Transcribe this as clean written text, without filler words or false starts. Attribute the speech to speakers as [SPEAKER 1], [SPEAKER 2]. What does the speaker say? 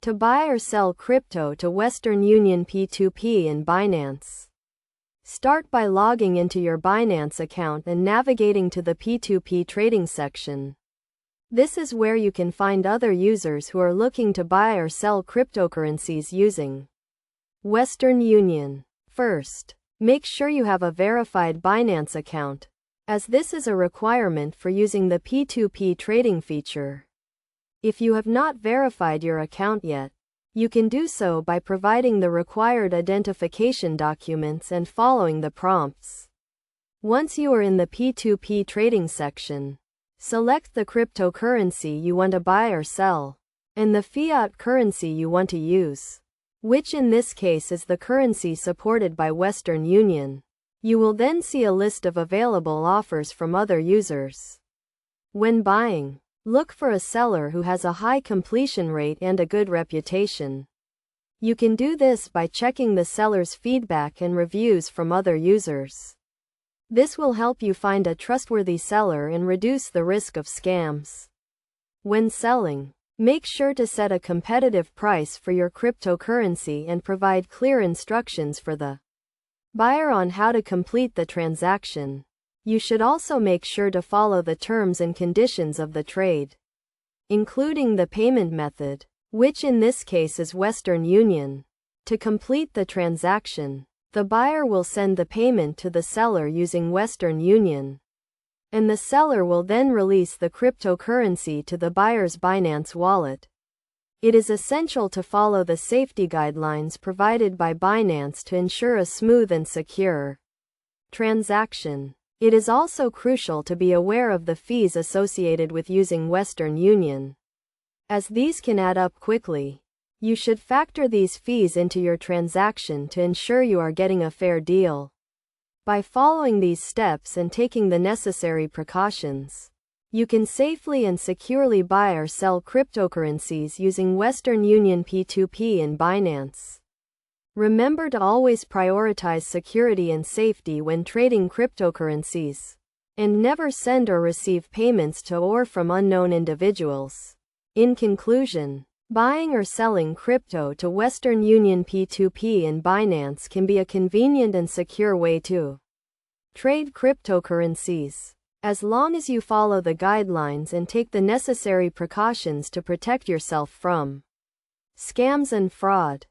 [SPEAKER 1] To buy or sell crypto to Western Union P2P and Binance. Start by logging into your Binance account and navigating to the P2P trading section. This is where you can find other users who are looking to buy or sell cryptocurrencies using Western Union. First, make sure you have a verified Binance account, as this is a requirement for using the P2P trading feature. If you have not verified your account yet, you can do so by providing the required identification documents and following the prompts. Once you are in the P2P trading section, select the cryptocurrency you want to buy or sell, and the fiat currency you want to use, which in this case is the currency supported by Western Union. You will then see a list of available offers from other users. When buying, look for a seller who has a high completion rate and a good reputation. You can do this by checking the seller's feedback and reviews from other users. This will help you find a trustworthy seller and reduce the risk of scams. When selling, make sure to set a competitive price for your cryptocurrency and provide clear instructions for the buyer on how to complete the transaction. You should also make sure to follow the terms and conditions of the trade, including the payment method, which in this case is Western Union. To complete the transaction, the buyer will send the payment to the seller using Western Union, and the seller will then release the cryptocurrency to the buyer's Binance wallet. It is essential to follow the safety guidelines provided by Binance to ensure a smooth and secure transaction. It is also crucial to be aware of the fees associated with using Western Union, as these can add up quickly. You should factor these fees into your transaction to ensure you are getting a fair deal. By following these steps and taking the necessary precautions, you can safely and securely buy or sell cryptocurrencies using Western Union P2P and Binance. Remember to always prioritize security and safety when trading cryptocurrencies, and never send or receive payments to or from unknown individuals. In conclusion, buying or selling crypto to Western Union P2P and Binance can be a convenient and secure way to trade cryptocurrencies, as long as you follow the guidelines and take the necessary precautions to protect yourself from scams and fraud.